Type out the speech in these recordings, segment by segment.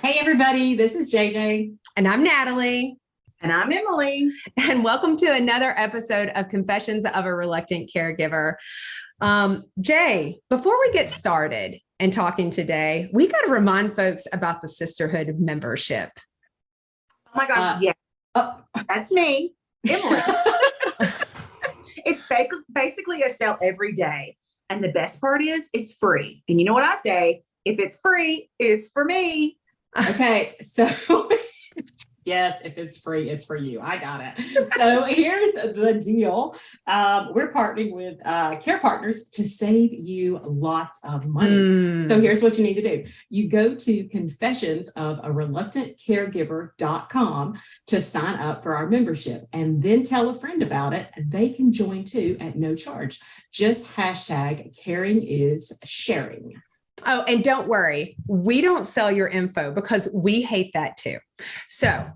Hey, everybody, this is JJ. And I'm Natalie. And I'm Emily. And welcome to another episode of Confessions of a Reluctant Caregiver. Jay, before we get started and talking today, we got to remind folks about the Sisterhood membership. Oh my gosh, that's me, Emily. It's basically a sale every day. And the best part is it's free. And you know what I say? If it's free, it's for me. Okay, so yes, if it's free, it's for you. I got it. So here's the deal. We're partnering with Care Partners to save you lots of money. So here's what you need to do. You go to confessionsofareluctantcaregiver.com to sign up for our membership, and then tell a friend about it. They can join too at no charge. Just hashtag caring is sharing. Oh, and don't worry, we don't sell your info because we hate that too. So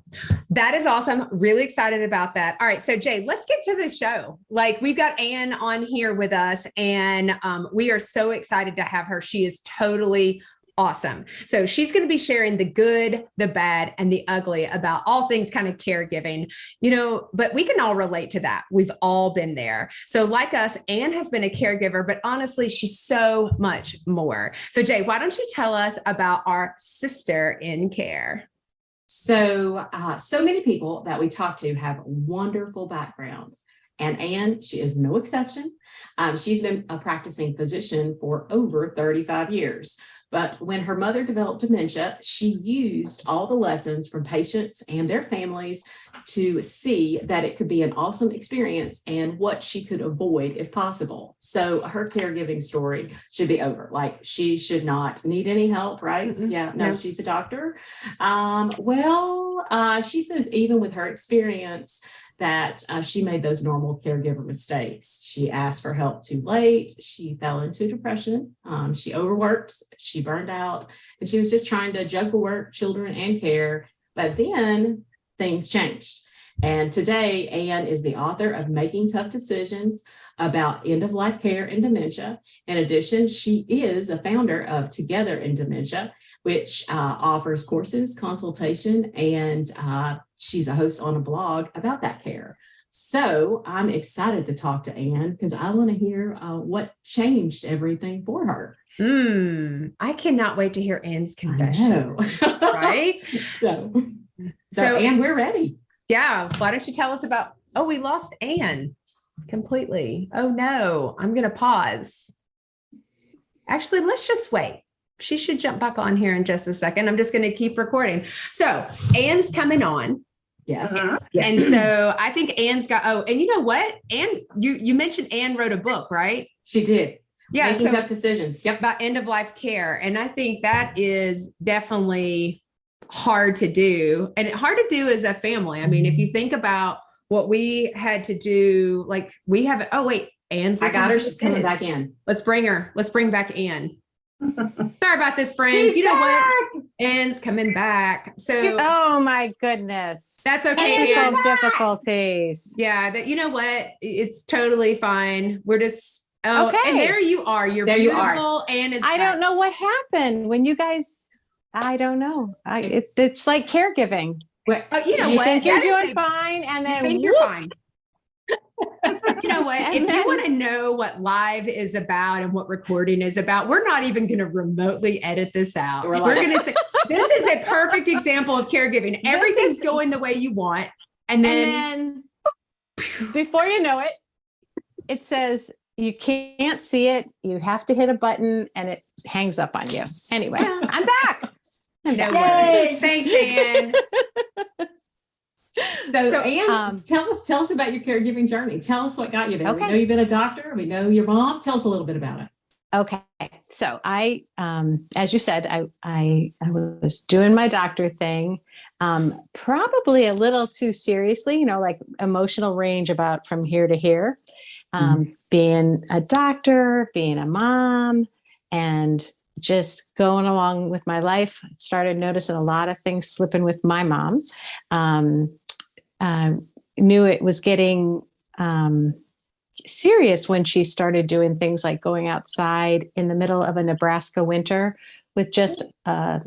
that is awesome. Really excited about that. All right. So Jay, let's get to the show. Like, we've got Ann on here with us, and we are so excited to have her. She is totally awesome. So she's going to be sharing the good, the bad, and the ugly about all things kind of caregiving, but we can all relate to that. We've all been there. So like us, Ann has been a caregiver, but honestly, she's so much more. So Jay, why don't you tell us about our sister in care? So many people that we talk to have wonderful backgrounds. And Ann, she is no exception. She's been a practicing physician for over 35 years. But when her mother developed dementia, she used all the lessons from patients and their families to see that it could be an awesome experience and what she could avoid if possible. So her caregiving story should be over. Like, she should not need any help, right? Mm-mm. Yeah, no, she's a doctor. She says even with her experience, that she made those normal caregiver mistakes. She asked for help too late. She fell into depression. She overworked. She burned out. And she was just trying to juggle work, children, and care. But then things changed. And today, Ann is the author of Making Tough Decisions about End-of-Life Care and Dementia. In addition, she is a founder of Together in Dementia, which offers courses, consultation, and she's a host on a blog about that care. So I'm excited to talk to Ann because I want to hear what changed everything for her. I cannot wait to hear Ann's confession. Right? So Ann, we're ready. Yeah. Why don't you tell us about, we lost Ann completely. Oh no, I'm going to pause. Actually, let's just wait. She should jump back on here in just a second. I'm just going to keep recording. So Ann's coming on. Yes. Yeah. And so I think Ann's got, and you know what? Ann, you mentioned Ann wrote a book, right? She did. Yeah. Making Tough Decisions. Yep. About end-of-life care. And I think that is definitely hard to do. And hard to do as a family. I mean, if you think about what we had to do, like we have, Ann's. I got her. She's coming back in. Let's bring her. Let's bring back Ann. Sorry about this, friends. She's you know back. What? Ann's coming back. So oh my goodness. That's okay. Technical difficulties. Yeah, you know what? It's totally fine. We're just okay. And there you are. You're there beautiful. You are. Ann is I don't know what happened when you guys. I don't know. It's like caregiving. You know you what? think you're doing fine, and then you think you're fine. You know what? If you want to know what live is about and what recording is about, we're not even going to remotely edit this out. We're going to say, this is a perfect example of caregiving. Everything's going the way you want. And then before you know it, it says you can't see it. You have to hit a button and it hangs up on you. Anyway, I'm back. Yay! Thanks, Ann. So Ann, tell us about your caregiving journey. Tell us what got you there. Okay. We know you've been a doctor. We know your mom. Tell us a little bit about it. Okay. So I, as you said, I was doing my doctor thing, probably a little too seriously, like emotional range about from here to here, being a doctor, being a mom, and just going along with my life. Started noticing a lot of things slipping with my mom. Knew it was getting serious when she started doing things like going outside in the middle of a Nebraska winter with just a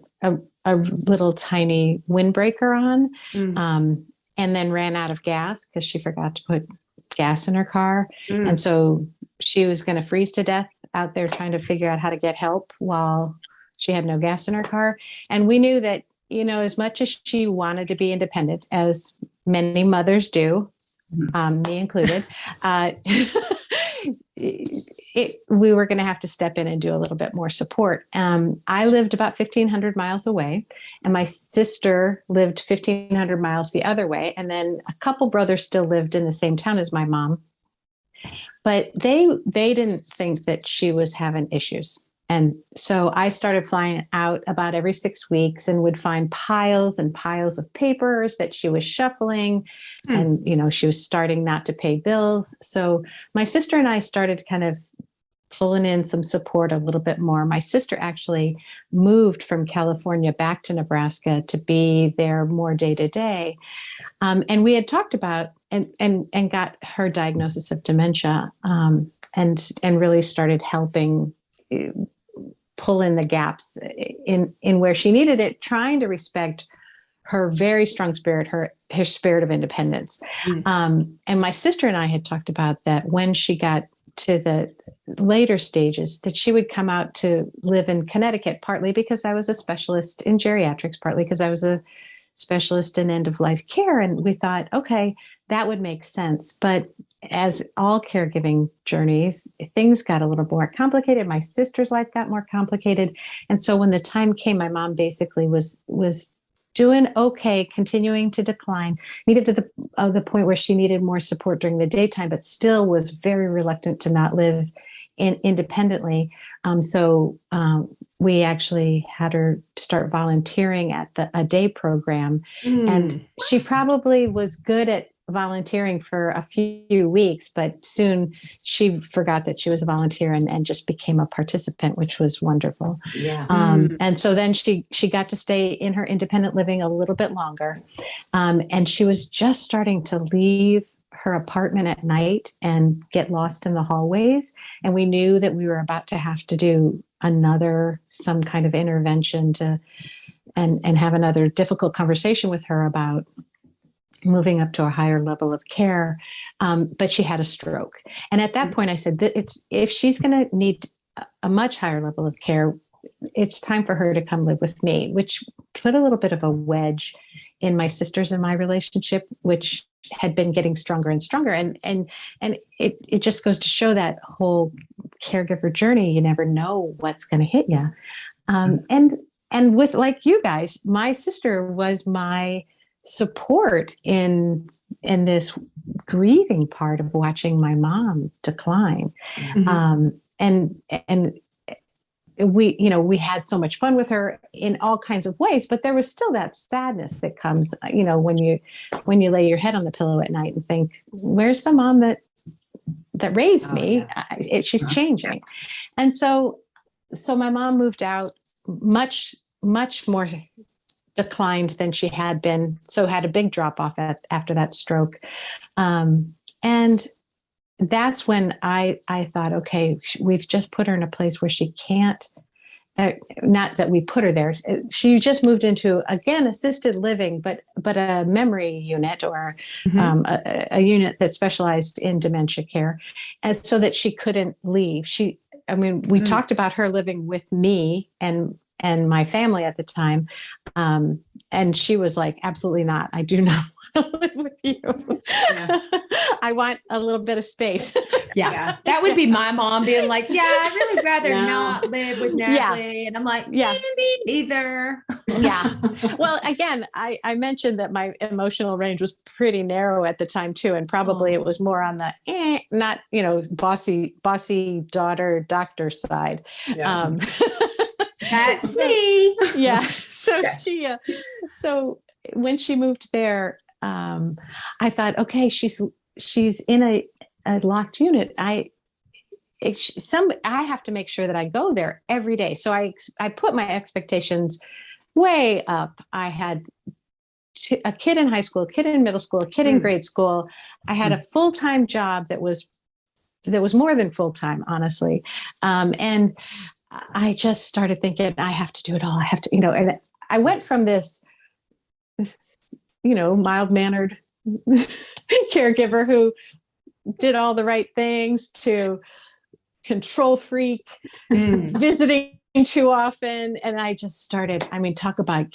a little tiny windbreaker on, Mm. and then ran out of gas because she forgot to put gas in her car. Mm. And so she was going to freeze to death out there trying to figure out how to get help while she had no gas in her car. And we knew that, as much as she wanted to be independent, as many mothers do, me included, we were going to have to step in and do a little bit more support. I lived about 1,500 miles away, and my sister lived 1,500 miles the other way. And then a couple brothers still lived in the same town as my mom, but they didn't think that she was having issues. And so I started flying out about every 6 weeks and would find piles and piles of papers that she was shuffling. And, she was starting not to pay bills. So my sister and I started kind of pulling in some support a little bit more. My sister actually moved from California back to Nebraska to be there more day to day. And we had talked about and got her diagnosis of dementia, and really started helping pull in the gaps in where she needed it, trying to respect her very strong spirit, her spirit of independence. And my sister and I had talked about that when she got to the later stages, that she would come out to live in Connecticut, partly because I was a specialist in geriatrics, partly because I was a specialist in end-of-life care. And we thought, okay, that would make sense. But as all caregiving journeys, things got a little more complicated. My sister's life got more complicated. And so when the time came, my mom basically was doing okay, continuing to decline, needed to the point where she needed more support during the daytime, but still was very reluctant to not live independently. So we actually had her start volunteering at a day program. And she probably was good at volunteering for a few weeks, but soon she forgot that she was a volunteer and just became a participant, which was wonderful. Yeah. And so then she got to stay in her independent living a little bit longer. And she was just starting to leave her apartment at night and get lost in the hallways. And we knew that we were about to have to do some kind of intervention and have another difficult conversation with her about moving up to a higher level of care. But she had a stroke. And at that point I said that if she's going to need a much higher level of care, it's time for her to come live with me, which put a little bit of a wedge in my sister's and my relationship, which had been getting stronger and stronger. And it just goes to show that whole caregiver journey, you never know what's going to hit you. And with, like you guys, my sister was my support in this grieving part of watching my mom decline. And we had so much fun with her in all kinds of ways, but there was still that sadness that comes, when you lay your head on the pillow at night and think, where's the mom that raised me? Yeah. She's changing. And so my mom moved out much, much more declined than she had been. So had a big drop off after that stroke. And that's when I thought, okay, we've just put her in a place where she can't, not that we put her there. She just moved into, again, assisted living, but a memory unit or a unit that specialized in dementia care. And so that she couldn't leave. We talked about her living with me and my family at the time. And she was like, absolutely not. I do not want to live with you. Yeah. I want a little bit of space. Yeah. That would be my mom being like, yeah, I'd really rather not live with Natalie. Yeah. And I'm like, me neither. Yeah. Well, again, I mentioned that my emotional range was pretty narrow at the time too. And probably it was more on the, not, bossy daughter, doctor side. Yeah. That's me. Yeah. So so when she moved there, I thought, okay, she's in a locked unit. I have to make sure that I go there every day. So I put my expectations way up. I had a kid in high school, a kid in middle school, a kid in grade school. I had a full-time job that was more than full-time, honestly. And I just started thinking, I have to do it all. I have to, and I went from this, mild-mannered caregiver who did all the right things to control freak, visiting too often. And I just started, talk about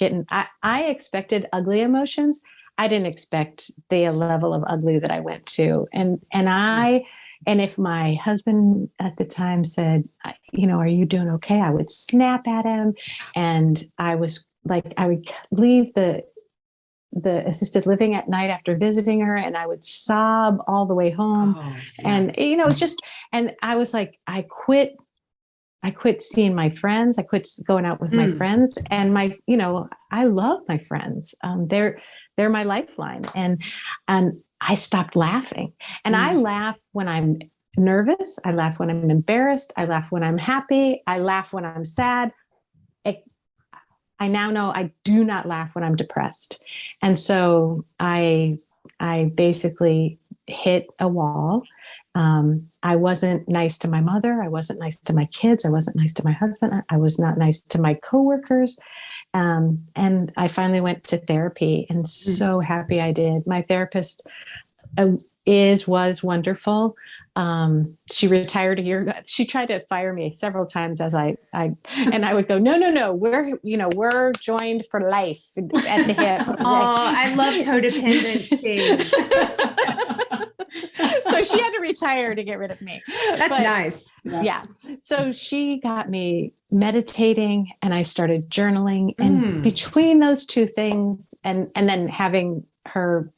I expected ugly emotions. I didn't expect the level of ugly that I went to. And if my husband at the time said, are you doing okay? I would snap at him. And I was like, I would leave the assisted living at night after visiting her, and I would sob all the way home. And, and I was like, I quit seeing my friends. I quit going out with my friends, and I love my friends. They're my lifeline. And I stopped laughing, and I laugh when I'm nervous. I laugh when I'm embarrassed. I laugh when I'm happy. I laugh when I'm sad. I now know I do not laugh when I'm depressed. And so I basically hit a wall. I wasn't nice to my mother. I wasn't nice to my kids. I wasn't nice to my husband. I was not nice to my coworkers. And I finally went to therapy, and so happy I did. My therapist was wonderful. She retired a year ago. She tried to fire me several times as I would go, no, we're joined for life at the hip. Oh, I love codependency. So she had to retire to get rid of me. That's nice. Yeah. So she got me meditating, and I started journaling, and between those two things and then having her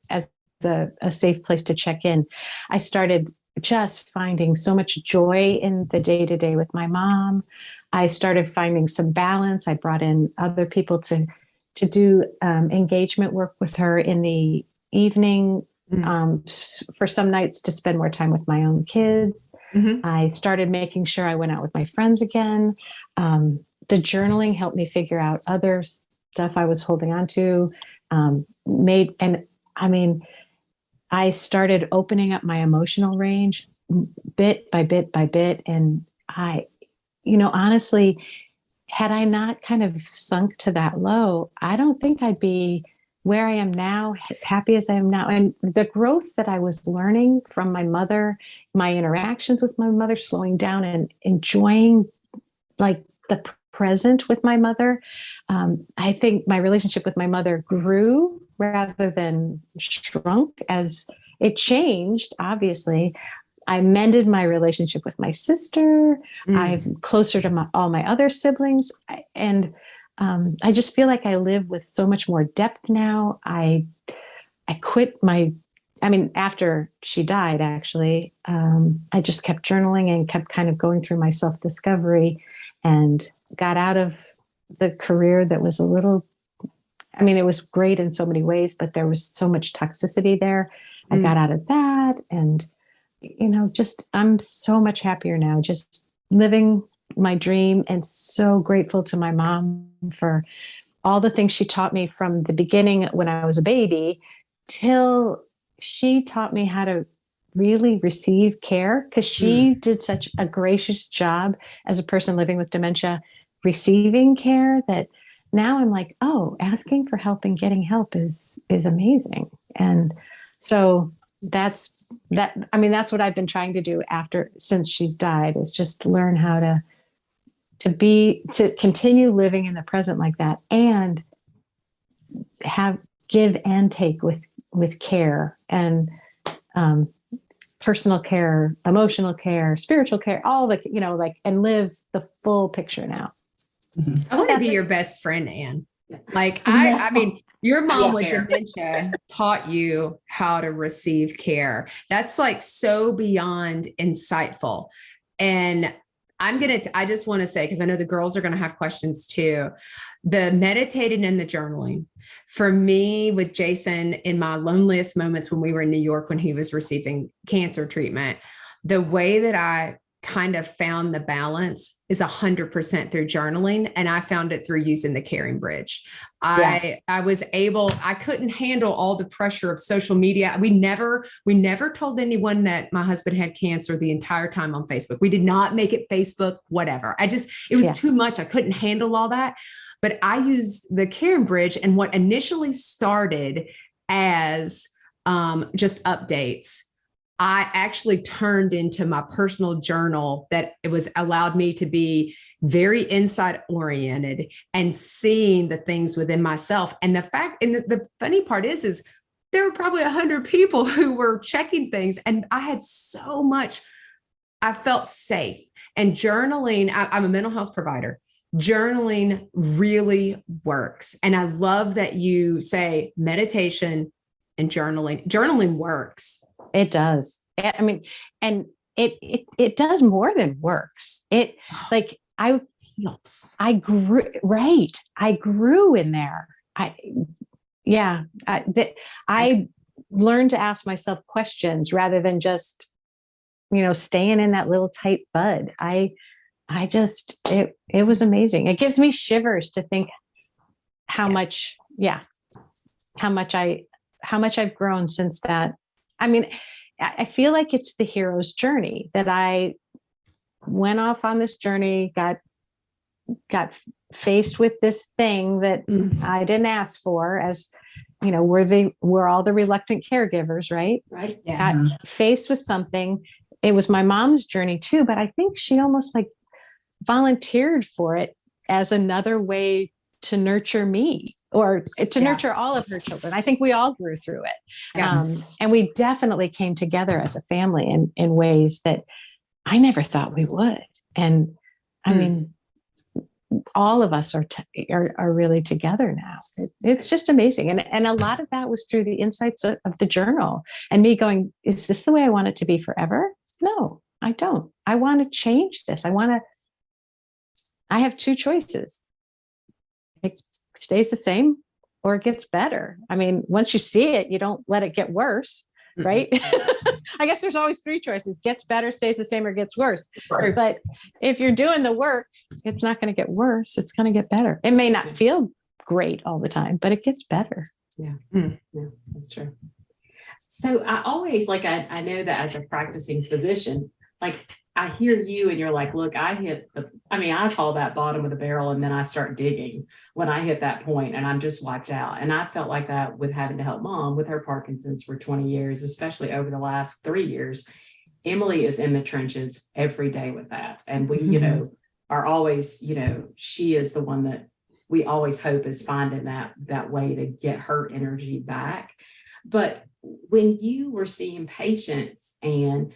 as a safe place to check in, I started just finding so much joy in the day-to-day with my mom. I started finding some balance. I brought in other people to do engagement work with her in the evening, for some nights to spend more time with my own kids. I started making sure I went out with my friends again. The journaling helped me figure out other stuff I was holding on to. I started opening up my emotional range bit by bit by bit. And honestly, had I not kind of sunk to that low, I don't think I'd be where I am now, as happy as I am now. And the growth that I was learning from my mother, my interactions with my mother, slowing down and enjoying like the present with my mother. I think my relationship with my mother grew rather than shrunk as it changed. Obviously, I mended my relationship with my sister. I'm closer to all my other siblings. And I just feel like I live with so much more depth now. I quit after she died, actually, I just kept journaling and kept kind of going through my self-discovery, and got out of the career that was it was great in so many ways, but there was so much toxicity there. I got out of that, and, I'm so much happier now, just living my dream, and so grateful to my mom for all the things she taught me from the beginning when I was a baby till she taught me how to really receive care, because she did such a gracious job as a person living with dementia, receiving care, that now I'm like, oh, asking for help and getting help is amazing. And so that's what I've been trying to do since she's died, is just learn how to continue living in the present like that, and give and take with care, and personal care, emotional care, spiritual care, all and live the full picture now. I want to be your best friend, Anne. Your mom with dementia taught you how to receive care. That's like so beyond insightful. And I just want to say, because I know the girls are going to have questions too, the meditating and the journaling for me with Jason in my loneliest moments when we were in New York, when he was receiving cancer treatment, the way that I kind of found the balance is 100% through journaling. And I found it through using the Caring Bridge. I couldn't handle all the pressure of social media. We never told anyone that my husband had cancer the entire time on Facebook. We did not make it Facebook, whatever. It was too much. I couldn't handle all that. but I used the Care and Bridge, and what initially started as just updates, I actually turned into my personal journal that it was allowed me to be very insight oriented and seeing the things within myself. And the funny part is there were probably 100 people who were checking things, and I had so much, I felt safe. And journaling, I'm a mental health provider. Journaling really works. And I love that you say meditation and journaling. Journaling works. It does. I mean, and it does more than works. It like I grew, right. I grew in there. I learned to ask myself questions rather than just, staying in that little tight bud. It was amazing. It gives me shivers to think how much I've grown since that. I mean, I feel like it's the hero's journey that I went off on this journey, got faced with this thing that I didn't ask for, as we're all the reluctant caregivers, right? Right. Yeah. Got faced with something. It was my mom's journey too, but I think she almost like volunteered for it as another way to nurture me, or to nurture all of her children. I think we all grew through it. Yeah. And we definitely came together as a family in ways that I never thought we would. And I mean, all of us are really together now. It's just amazing. And a lot of that was through the insights of the journal and me going, is this the way I want it to be forever? No, I don't. I want to change this. I have two choices. It stays the same or it gets better. I mean, once you see it, you don't let it get worse, right? I guess there's always three choices: gets better, stays the same, or gets worse. Right. But if you're doing the work, it's not going to get worse. It's going to get better. It may not feel great all the time, but it gets better. Yeah, yeah, that's true. So I always I know that as a practicing physician, I hear you and you're like, look, I call that bottom of the barrel, and then I start digging when I hit that point and I'm just wiped out. And I felt like that with having to help mom with her Parkinson's for 20 years, especially over the last 3 years. Emily is in the trenches every day with that. And we, are always, she is the one that we always hope is finding that way to get her energy back. But when you were seeing patients, and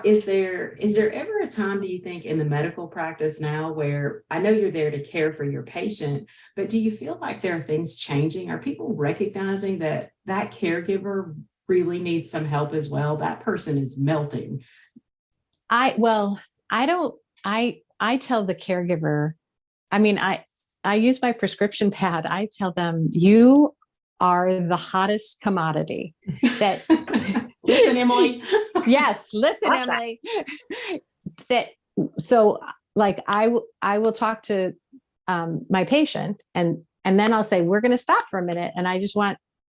is there ever a time, do you think, in the medical practice now where I know you're there to care for your patient, but do you feel like there are things changing? Are people recognizing that caregiver really needs some help as well? That person is melting. I tell the caregiver, I use my prescription pad. I tell them, you are the hottest commodity that listen, Emily. Yes. Listen, Emily, I will talk to my patient and then I'll say, we're going to stop for a minute. And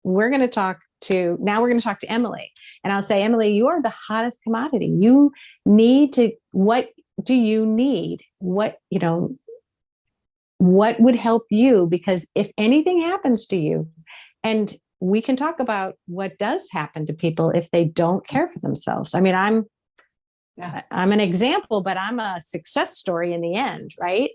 we're going to talk to Emily, and I'll say, Emily, you are the hottest commodity. You need to, what do you need? What would help you? Because if anything happens to you, and we can talk about what does happen to people if they don't care for themselves. I mean, I'm an example, but I'm a success story in the end, right?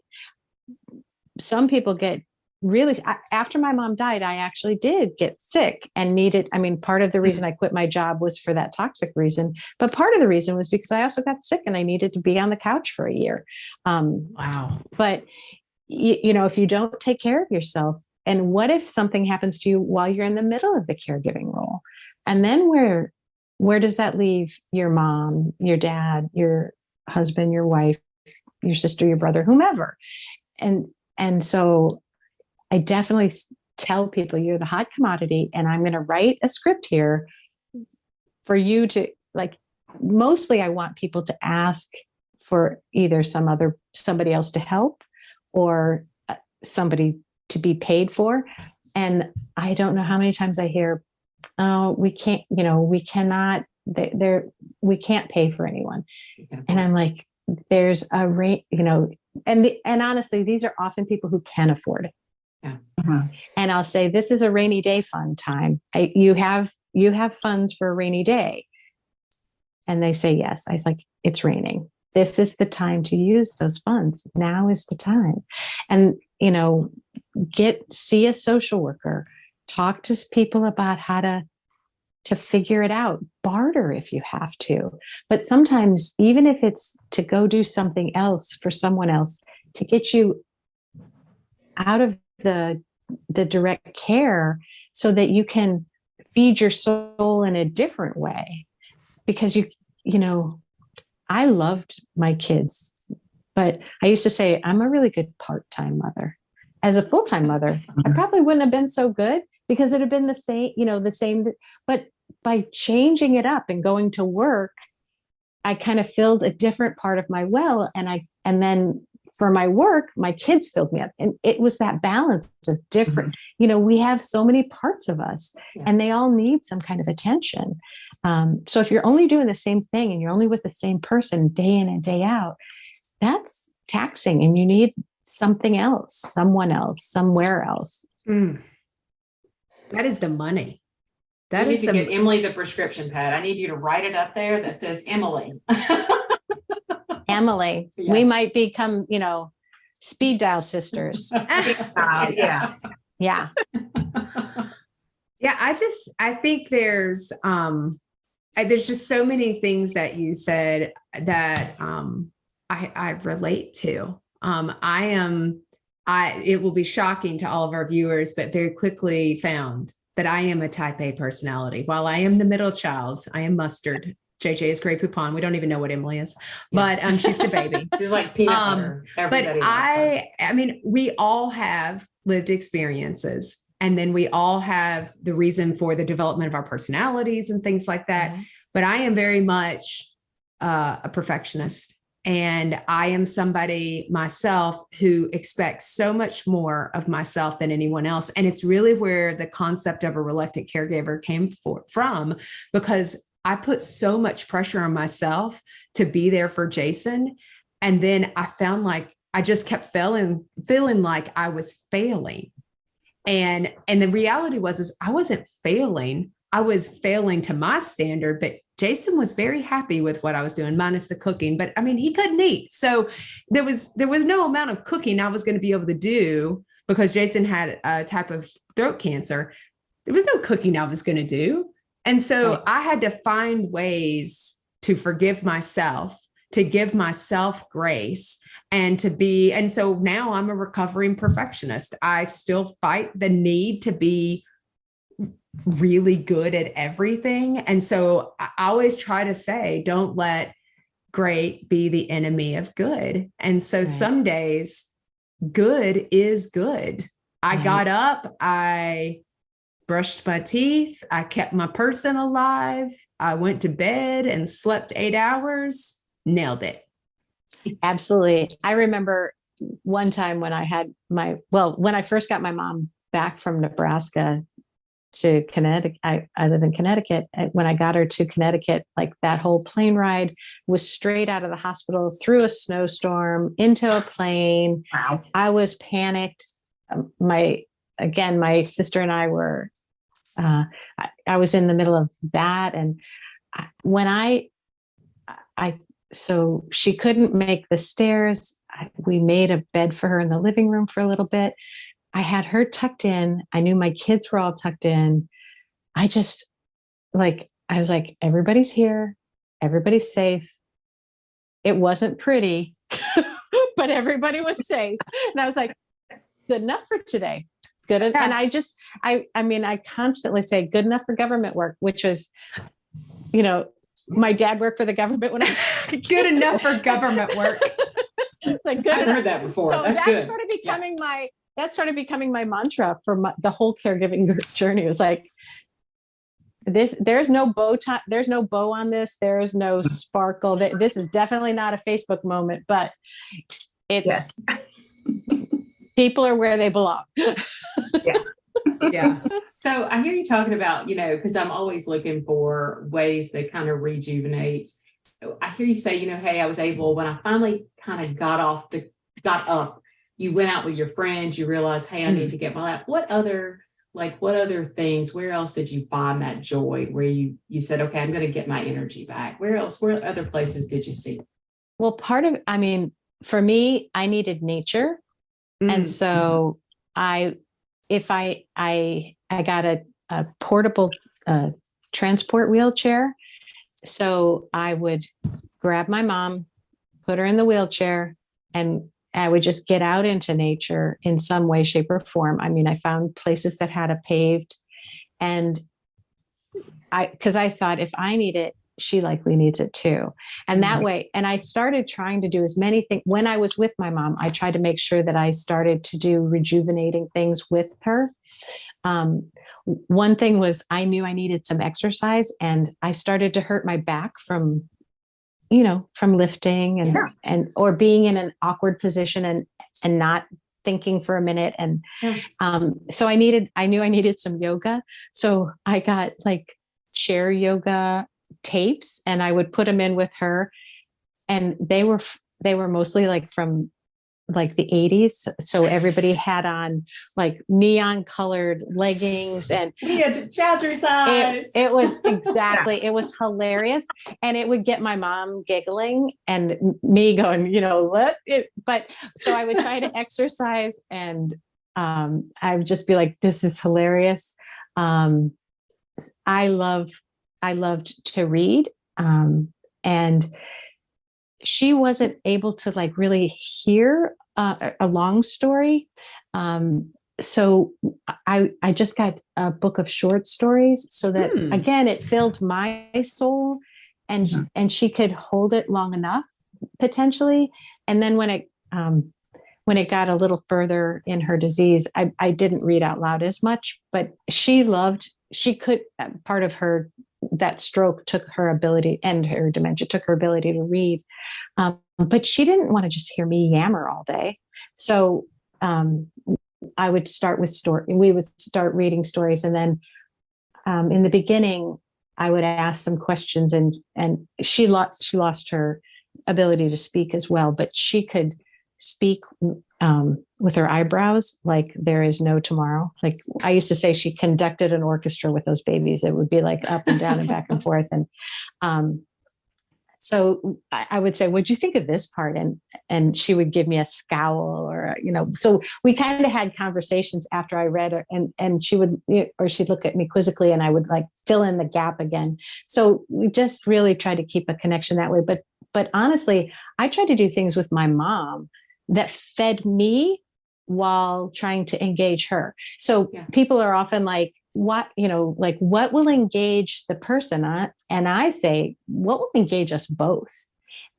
Some people get really, after my mom died, I actually did get sick and needed, part of the reason I quit my job was for that toxic reason, but part of the reason was because I also got sick and I needed to be on the couch for a year. Wow. But if you don't take care of yourself, and what if something happens to you while you're in the middle of the caregiving role? And then where does that leave your mom, your dad, your husband, your wife, your sister, your brother, whomever? And so I definitely tell people, you're the hot commodity, and I'm going to write a script here for you to, mostly I want people to ask for either somebody else to help or somebody to be paid for. And I don't know how many times I hear, oh, we can't pay for anyone. And I'm like, there's a rate, and honestly, these are often people who can afford it. And I'll say, this is a rainy day fund time. You have funds for a rainy day. And they say, yes. I was like, it's raining. This is the time to use those funds. Now is the time. And, see a social worker, talk to people about how to figure it out, barter if you have to. But sometimes, even if it's to go do something else for someone else to get you out of the direct care so that you can feed your soul in a different way. Because I loved my kids, but I used to say, I'm a really good part-time mother. As a full-time mother, I probably wouldn't have been so good because it had been the same, but by changing it up and going to work, I kind of filled a different part of my well. And then for my work, my kids filled me up. And it was that balance of different, we have so many parts of us and they all need some kind of attention. So if you're only doing the same thing and you're only with the same person day in and day out, that's taxing and you need something else, someone else, somewhere else. That is the money. That is to get Emily the prescription pad. I need you to write it up there that says Emily. Emily. Yeah. We might become, speed dial sisters. Yeah. Yeah. I think there's just so many things that you said that I relate to. It will be shocking to all of our viewers, but very quickly found that I am a type A personality. While I am the middle child, I am mustard. JJ is Grey Poupon. We don't even know what Emily is, but she's the baby. She's like peanut butter. But I mean, we all have lived experiences, and then we all have the reason for the development of our personalities and things like that. Mm-hmm. But I am very much a perfectionist. And I am somebody myself who expects so much more of myself than anyone else. And it's really where the concept of a reluctant caregiver came from, because I put so much pressure on myself to be there for Jason. And then I found like I just kept feeling like I was failing. And the reality was I wasn't failing. I was failing to my standard, but Jason was very happy with what I was doing, minus the cooking. But I mean, he couldn't eat. So there was no amount of cooking I was going to be able to do because Jason had a type of throat cancer. There was no cooking I was going to do. And so I had to find ways to forgive myself, to give myself grace, and so now I'm a recovering perfectionist. I still fight the need to be really good at everything. And so I always try to say, don't let great be the enemy of good. And so some days good is good. I got up, I brushed my teeth, I kept my person alive, I went to bed and slept 8 hours, nailed it. Absolutely. I remember one time when I had when I first got my mom back from Nebraska to Connecticut, I live in Connecticut. When I got her to Connecticut, like that whole plane ride was straight out of the hospital, through a snowstorm, into a plane. Wow. I was panicked. My sister and I were, I was in the middle of that. And so she couldn't make the stairs. We made a bed for her in the living room for a little bit. I had her tucked in. I knew my kids were all tucked in. I was like, everybody's here. Everybody's safe. It wasn't pretty, but everybody was safe. And I was like, good enough for today. Good. And I constantly say good enough for government work, which was, my dad worked for the government when I was a kid. Good enough for government work. It's like good. I've heard that before. So that's good. That started becoming my mantra for the whole caregiving journey. It was like, there's no bow tie, there's no bow on this. There is no sparkle. This is definitely not a Facebook moment, but it's people are where they belong. Yeah. So I hear you talking about, because I'm always looking for ways that kind of rejuvenate. I hear you say, hey, I was able, when I finally kind of got up you went out with your friends, you realized, hey, I need to get my life. What other things, where else did you find that joy where you said, okay, I'm going to get my energy back? Where other places did you see? Well, for me, I needed nature. And so I got a portable transport wheelchair. So I would grab my mom, put her in the wheelchair, and I would just get out into nature in some way, shape, or form. I mean, I found places that had a paved, and because I thought if I need it, she likely needs it too. And that way, and I started trying to do as many things. When I was with my mom, I tried to make sure that I started to do rejuvenating things with her. One thing was I knew I needed some exercise, and I started to hurt my back from lifting and or being in an awkward position and not thinking for a minute. And so I knew I needed some yoga. So I got like chair yoga tapes, and I would put them in with her, and they were mostly like from like the 80s. So everybody had on like neon colored leggings, and jazzercise. It was exactly, it was hilarious. And it would get my mom giggling and me going, but so I would try to exercise, and I would just be like, this is hilarious. I loved to read. And she wasn't able to like really hear a long story. So I just got a book of short stories, so that again, it filled my soul, and she could hold it long enough potentially. And then when it got a little further in her disease, I didn't read out loud as much, but part of her, that stroke took her ability, and her dementia took her ability to read. But she didn't want to just hear me yammer all day. So I would start with we would start reading stories. And then in the beginning, I would ask some questions, and she lost her ability to speak as well, but she could speak with her eyebrows like there is no tomorrow. Like I used to say, she conducted an orchestra with those babies. It would be like up and down and back and forth. And so I would say, what'd you think of this part? And she would give me a scowl, or, so we kind of had conversations after I read her, and she would, or she'd look at me quizzically, and I would like fill in the gap again. So we just really tried to keep a connection that way. But honestly, I tried to do things with my mom that fed me while trying to engage her. So people are often like, what will engage the person? And I say, what will engage us both?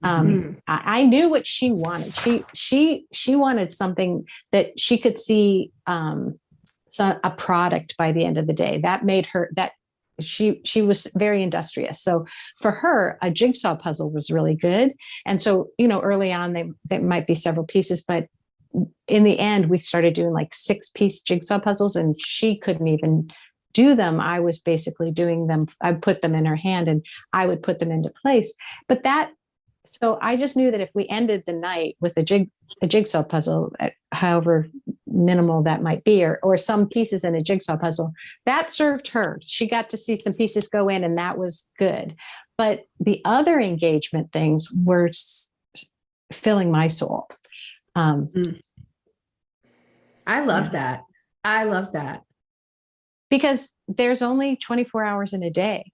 I knew what she wanted. She wanted something that she could see, a product by the end of the day that made her, that she was very industrious. So for her, a jigsaw puzzle was really good. And so, early on, there might be several pieces, but in the end, we started doing like 6-piece jigsaw puzzles, and she couldn't even do them. I was basically doing them. I put them in her hand, and I would put them into place. So I just knew that if we ended the night with a jigsaw puzzle, however minimal that might be, or some pieces in a jigsaw puzzle, that served her. She got to see some pieces go in, and that was good. But the other engagement things were filling my soul. I love that. I love that. Because there's only 24 hours in a day.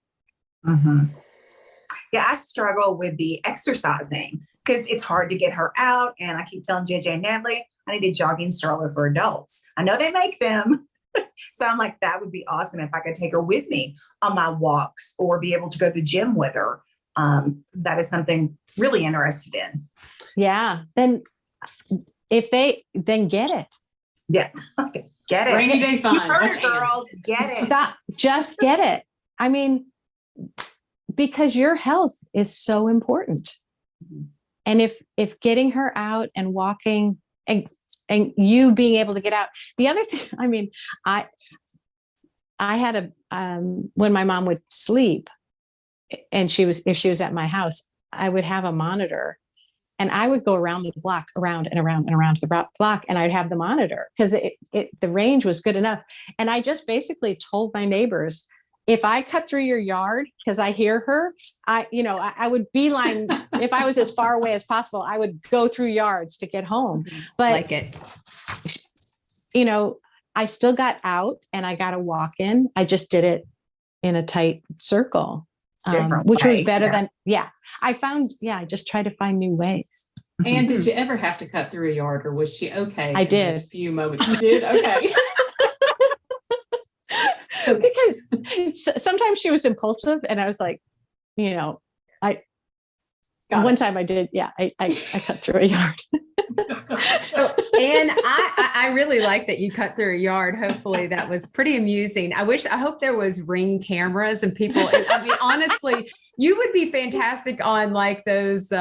Yeah, I struggle with the exercising because it's hard to get her out. And I keep telling JJ and Natalie, I need a jogging stroller for adults. I know they make them. So I'm like, that would be awesome if I could take her with me on my walks or be able to go to the gym with her. That is something really interested in. Yeah. Then then get it. Yeah. Okay. Get it. Rainy day fun. You heard it, girls. Get it. Stop. Just get it. I mean, because your health is so important. And if getting her out and walking and you being able to get out, the other thing, I mean, I had when my mom would sleep and if she was at my house, I would have a monitor and I would go around the block, around and around and around the block, and I'd have the monitor because the range was good enough. And I just basically told my neighbors, if I cut through your yard, because I hear her, I would beeline, if I was as far away as possible, I would go through yards to get home. But Like it. I still got out and I got a walk in. I just did it in a tight circle, which was better than, I found, I just try to find new ways. And did you ever have to cut through a yard, or was she okay? I did. A few moments. You did? Okay. Because sometimes she was impulsive and I was like, one time I did. Yeah. I cut through a yard. And I really like that you cut through a yard. Hopefully that was pretty amusing. I hope there was Ring cameras and people, honestly, you would be fantastic on like those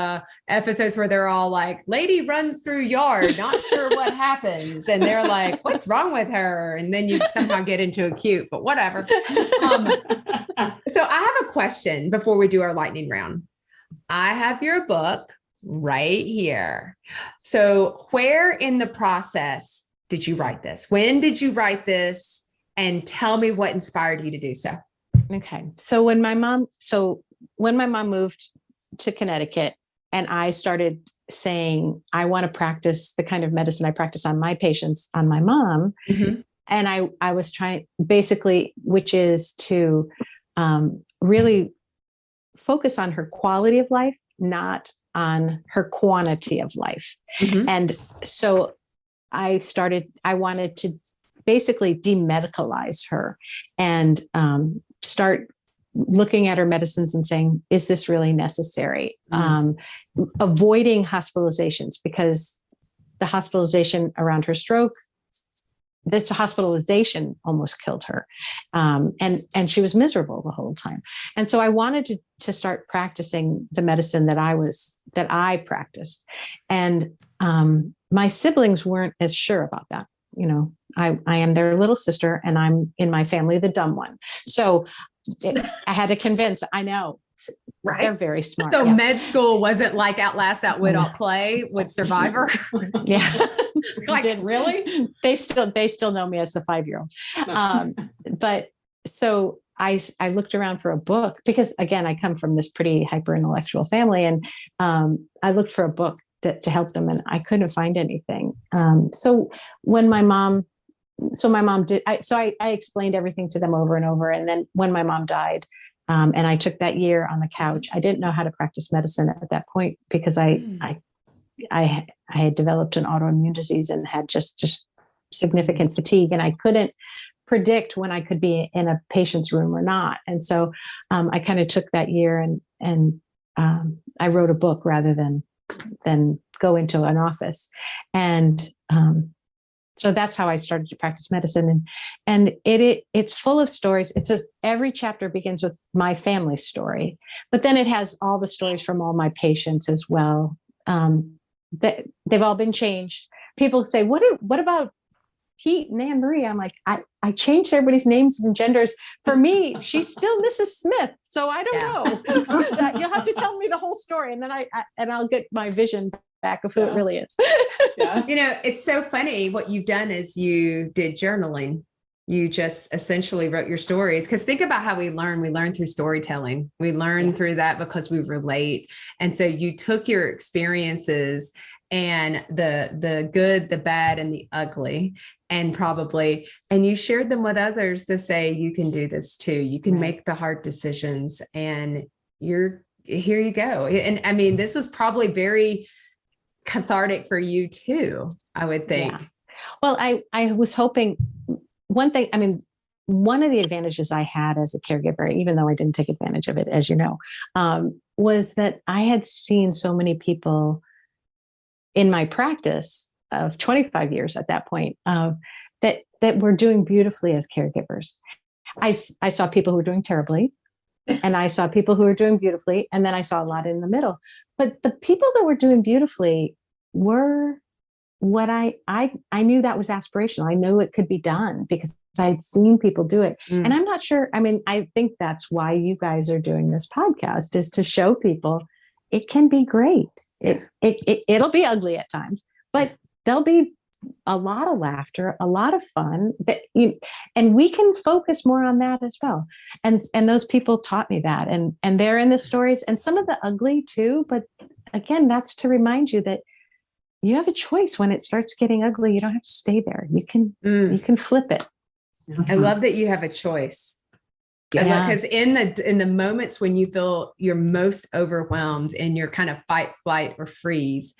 episodes where they're all like, lady runs through yard, not sure what happens. And they're like, what's wrong with her? And then you somehow get into a cute, but whatever. So I have a question before we do our lightning round. I have your book right here. So where in the process did you write this? When did you write this? And tell me what inspired you to do so. Okay. So when my mom moved to Connecticut and I started saying, I want to practice the kind of medicine I practice on my patients, on my mom. Mm-hmm. And I was trying basically, which is to really focus on her quality of life, not on her quantity of life. Mm-hmm. And so I wanted to basically demedicalize her and start looking at her medicines and saying, is this really necessary? Mm-hmm. Avoiding hospitalizations, because the hospitalization around her stroke, this hospitalization almost killed her. And she was miserable the whole time. And so I wanted to start practicing the medicine that I practiced. And my siblings weren't as sure about that. I am their little sister and I'm in my family, the dumb one. So I had to convince, I know. Right. They're very smart. So med school wasn't like Outlast, Outwit, Outplay with Survivor. Yeah. Like, really? They still know me as the 5-year-old. But so I looked around for a book because again, I come from this pretty hyper intellectual family. And I looked for a book to help them and I couldn't find anything. So when my mom did, I explained everything to them over and over. And then when my mom died, and I took that year on the couch, I didn't know how to practice medicine at that point because I had developed an autoimmune disease and had just significant fatigue, and I couldn't predict when I could be in a patient's room or not. And so I kind of took that year and I wrote a book rather than go into an office. And so that's how I started to practice medicine. And it's full of stories. It says every chapter begins with my family story, but then it has all the stories from all my patients as well. That they've all been changed. People say, what about Pete and Anne Marie? I'm like, I changed everybody's names and genders. For me, she's still Mrs. Smith. So I don't know. You'll have to tell me the whole story. And then I'll get my vision back of who it really is. It's so funny. What you've done is you did journaling. You just essentially wrote your stories. Because think about how we learn. We learn through storytelling. We learn through that because we relate. And so you took your experiences and the good, the bad, and the ugly, and you shared them with others to say, you can do this too. You can make the hard decisions, and here you go. And I mean, this was probably very cathartic for you too, I would think. Yeah. Well, I was hoping one thing, I mean, one of the advantages I had as a caregiver, even though I didn't take advantage of it, as you know, was that I had seen so many people in my practice of 25 years at that point, that were doing beautifully as caregivers. I saw people who were doing terribly, and I saw people who were doing beautifully, and then I saw a lot in the middle. But the people that were doing beautifully were what I knew that was aspirational. I knew it could be done because I'd seen people do it. And I'm not sure, I mean, I think that's why you guys are doing this podcast, is to show people it can be great. It'll be ugly at times, but there'll be a lot of laughter, a lot of fun and we can focus more on that as well. And those people taught me that, and they're in the stories and some of the ugly too. But again, that's to remind you that you have a choice. When it starts getting ugly, you don't have to stay there. You can flip it. I love that you have a choice. Yeah. Because in the moments when you feel you're most overwhelmed and you're kind of fight, flight, or freeze,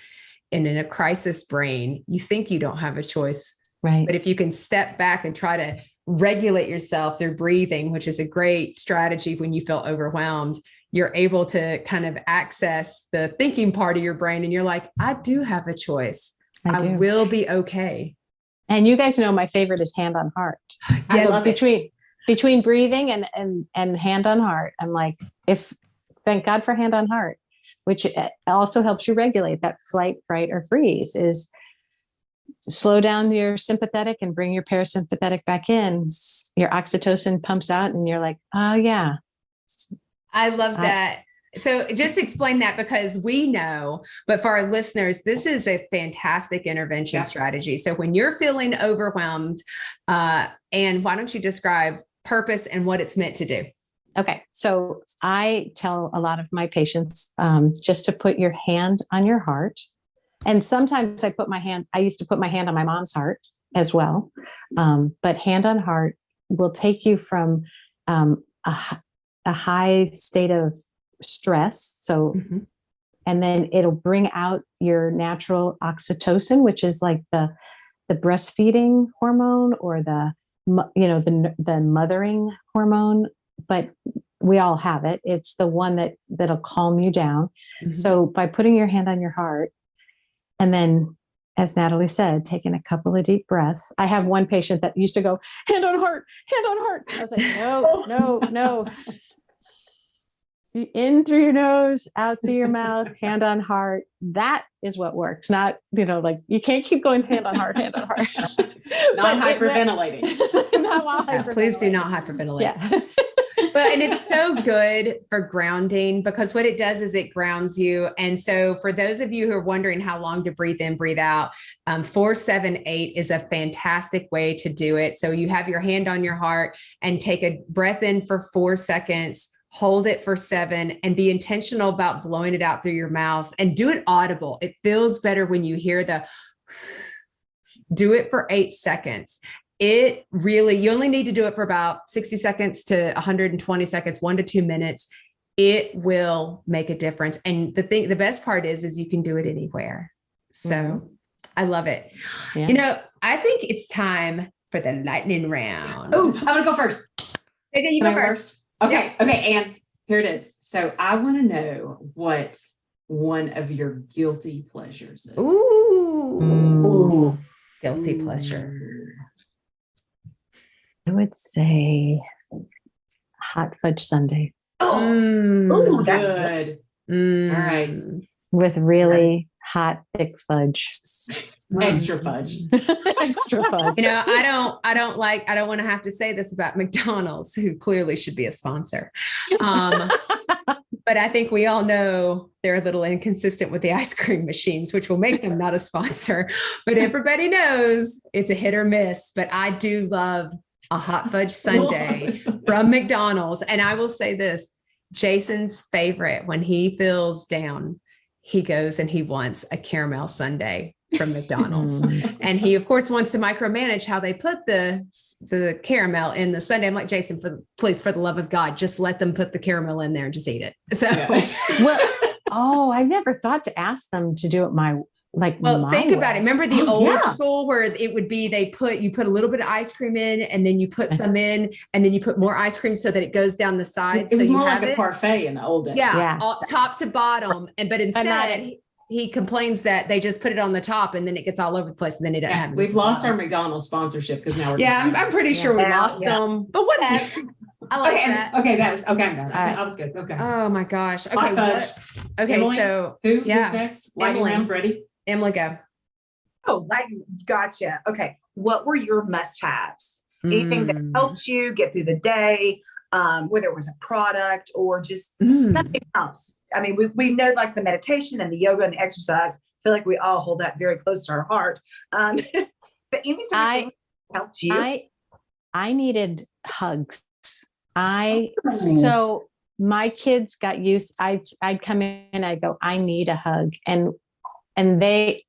and in a crisis brain, you think you don't have a choice. Right. But if you can step back and try to regulate yourself through breathing, which is a great strategy when you feel overwhelmed, you're able to kind of access the thinking part of your brain. And you're like, I do have a choice. I will be okay. And you guys know my favorite is hand on heart. Yes. I love between breathing and hand on heart. I'm like, thank God for hand on heart, which also helps you regulate that flight, fright, or freeze, is slow down your sympathetic and bring your parasympathetic back in. Your oxytocin pumps out and you're like, oh yeah. I love that. So just explain that, because we know, but for our listeners, this is a fantastic intervention strategy. So when you're feeling overwhelmed, and why don't you describe purpose and what it's meant to do? Okay. So I tell a lot of my patients just to put your hand on your heart. And sometimes I used to put my hand on my mom's heart as well. But hand on heart will take you from a high state of stress. So, and then it'll bring out your natural oxytocin, which is like the breastfeeding hormone, or the mothering hormone, but we all have it. It's the one that'll calm you down. So by putting your hand on your heart, and then, as Natalie said, taking a couple of deep breaths. I have one patient that used to go, hand on heart, hand on heart. I was like, no. In through your nose, out through your mouth, hand on heart. That is what works. Not, like you can't keep going hand on heart, hand on heart. Not hyperventilating. Not while hyperventilating. Please do not hyperventilate. Yeah. And it's so good for grounding, because what it does is it grounds you. And so for those of you who are wondering how long to breathe in, breathe out, 4-7-8 is a fantastic way to do it. So you have your hand on your heart and take a breath in for 4 seconds, hold it for 7, and be intentional about blowing it out through your mouth, and do it audible. It feels better when you hear do it for 8 seconds. You only need to do it for about 60 seconds to 120 seconds, 1 to 2 minutes. It will make a difference. And the best part is you can do it anywhere. So I love it. Yeah. I think it's time for the lightning round. Oh, I'm going to go first. Okay, you go first. Okay. Yeah. Okay. And here it is. So I want to know what one of your guilty pleasures is. Ooh. Guilty pleasure. I would say hot fudge sundae. Oh, that's good. All right. With really hot, thick fudge. Extra fudge. Extra fudge. I don't want to have to say this about McDonald's, who clearly should be a sponsor. But I think we all know they're a little inconsistent with the ice cream machines, which will make them not a sponsor. But everybody knows it's a hit or miss. But I do love a hot fudge sundae from McDonald's. And I will say this, Jason's favorite when he feels down, he goes and he wants a caramel sundae from McDonald's. And he, of course, wants to micromanage how they put the caramel in the sundae. I'm like, Jason, please, for the love of God, just let them put the caramel in there and just eat it. So, I never thought to ask them to do it think about it. Remember the old school where it would be, you put a little bit of ice cream in, and then you put some in, and then you put more ice cream so that it goes down the sides. It was more like a parfait in the old days. Yeah. Top to bottom. But instead he complains that they just put it on the top and then it gets all over the place, and then he doesn't have it. We've lost our McDonald's sponsorship because now we're I'm pretty sure we lost them, but whatever. I like that. Okay, that was okay. I'm done. I was good. Okay. Oh my gosh. Okay. Emily, So who's next? Lightning round, ready? Emily, go. Oh, gotcha. Okay. What were your must-haves? Anything that helped you get through the day, whether it was a product or just something else. I mean, we know like the meditation and the yoga and the exercise. I feel like we all hold that very close to our heart. But any sort of thing helped you? I needed hugs. So my kids got used. I'd come in, I'd go, I need a hug. And they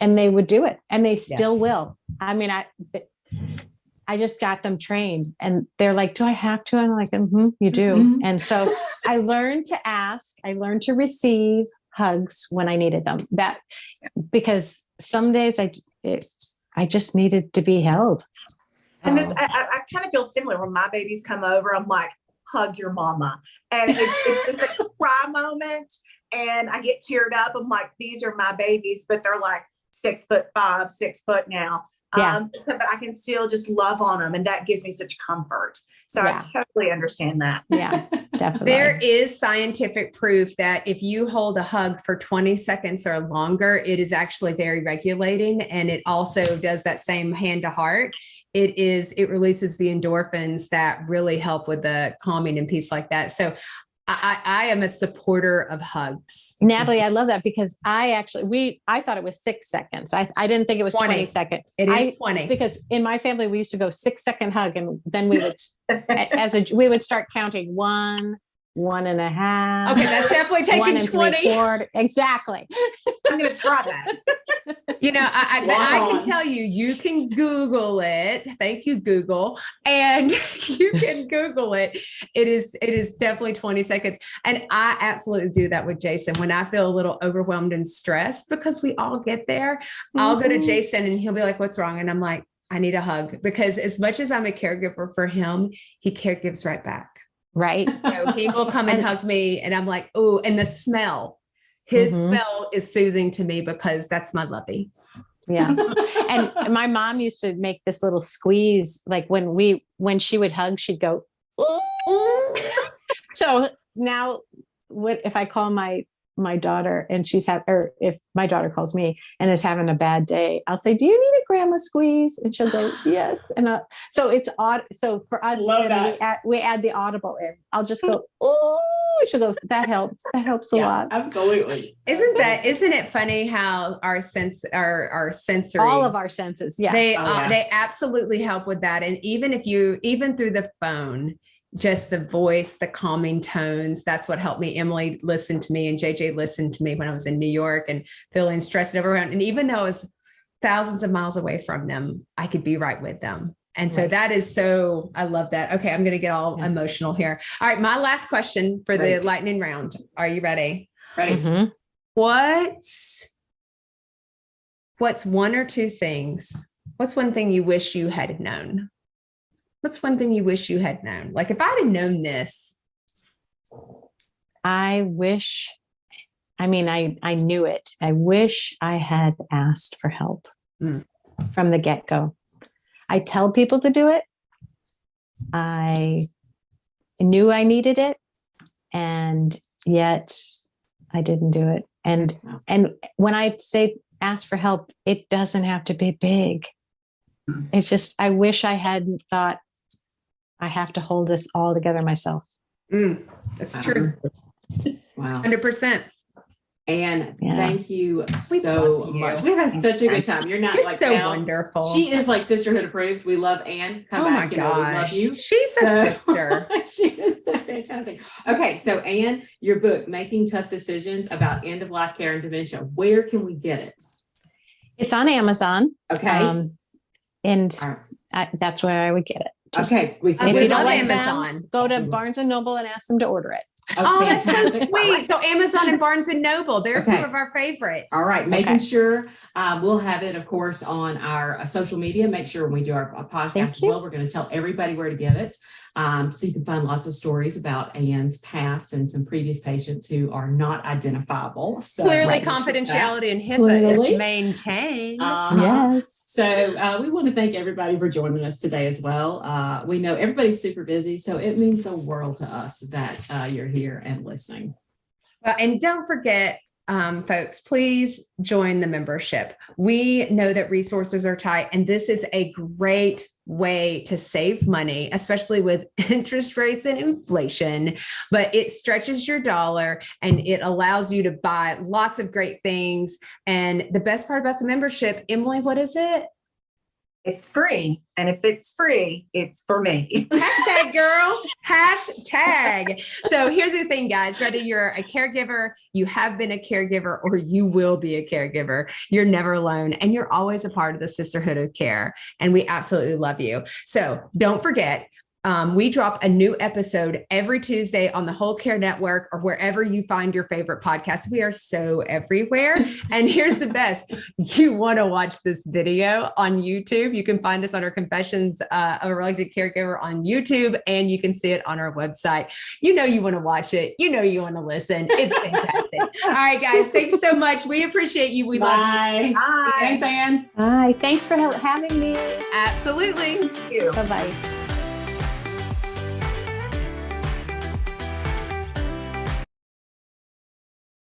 would do it, and they still will. I mean, I just got them trained, and they're like, do I have to? I'm like, you do. Mm-hmm. And so I learned to ask, I learned to receive hugs when I needed them, because some days I just needed to be held. And this, I kind of feel similar when my babies come over. I'm like, hug your mama. And it's just a cry moment. And I get teared up. I'm like, these are my babies, but they're like 6'5", 6 foot now. Yeah. But I can still just love on them. And that gives me such comfort. So I totally understand that. Yeah, definitely. There is scientific proof that if you hold a hug for 20 seconds or longer, it is actually very regulating. And it also does that same hand to heart. It releases the endorphins that really help with the calming and peace like that. So I am a supporter of hugs. Natalie, I love that, because I thought it was 6 seconds. I didn't think it was 20 seconds. It is 20. Because in my family, we used to go 6-second hug, and then we would we would start counting 1, 1.5. Okay, that's definitely taking 20. Exactly. I'm going to try that. You know, I can tell you, you can Google it. Thank you, Google. And you can Google it. It is definitely 20 seconds. And I absolutely do that with Jason. When I feel a little overwhelmed and stressed, because we all get there, I'll go to Jason and he'll be like, what's wrong? And I'm like, I need a hug, because as much as I'm a caregiver for him, he caregives right back. Right. So he will come and hug me, and I'm like, oh, and the smell, his smell is soothing to me, because that's my lovey. Yeah. And my mom used to make this little squeeze, like when she would hug, she'd go, ooh. So now if I call my daughter and or if my daughter calls me and is having a bad day, I'll say, do you need a grandma squeeze? And she'll go, yes. And so it's odd. So for us, we add the audible in. I'll just go, oh, she'll go, that helps. That helps a lot. Absolutely. Isn't it funny how our sensory, all of our senses. Yeah. They absolutely help with that. And even through the phone, just the voice, the calming tones, that's what helped me. Emily listened to me, and JJ listened to me when I was in New York and feeling stressed and overwhelmed. And even though I was thousands of miles away from them, I could be right with them. And so that is I love that. Okay. I'm going to get all emotional here. All right. My last question for the lightning round. Are you ready? Ready. Mm-hmm. What's one or two things? What's one thing you wish you had known? What's one thing you wish you had known? Like, if I'd have known this. I knew it. I wish I had asked for help from the get-go. I tell people to do it. I knew I needed it, and yet I didn't do it. And when I say ask for help, it doesn't have to be big. It's just, I wish I hadn't thought, I have to hold this all together myself. That's true. Wow. 100%. And thank you so much. We've had such a good time. You're like so wonderful. She is like sisterhood approved. We love Anne. Come back. My gosh. We love you. She's a sister. She is so fantastic. Okay. So Anne, your book, Making Tough Decisions About End-of-Life Care and Dementia, where can we get it? It's on Amazon. Okay. That's where I would get it. Okay. If you don't like Amazon, go to Barnes and Noble and ask them to order it. Oh, that's so sweet. So Amazon and Barnes and Noble, they're some of our favorite. All right. Making sure we'll have it, of course, on our social media. Make sure when we do our podcast as well, we're going to tell everybody where to get it. So you can find lots of stories about Anne's past and some previous patients who are not identifiable. So clearly confidentiality and HIPAA is maintained. Yes. So we want to thank everybody for joining us today as well. We know everybody's super busy, so it means the world to us that you're here and listening. Well, and don't forget, folks, please join the membership. We know that resources are tight, and this is a great way to save money, especially with interest rates and inflation, but it stretches your dollar and it allows you to buy lots of great things. And the best part about the membership, Emily, what is it? It's free. And if it's free, it's for me. Hashtag girl, hashtag. So here's the thing, guys, whether you're a caregiver, you have been a caregiver, or you will be a caregiver, you're never alone. And you're always a part of the sisterhood of care. And we absolutely love you. So don't forget, we drop a new episode every Tuesday on the Whole Care Network or wherever you find your favorite podcast. We are so everywhere. And here's the best. You want to watch this video on YouTube. You can find us on our Confessions of a Reluctant Caregiver on YouTube, and you can see it on our website. You know you want to watch it. You know you want to listen. It's fantastic. All right, guys. Thanks so much. We appreciate you. We love you. Bye. Thanks, Anne. Hi, thanks for having me. Absolutely. Thank you. Bye-bye.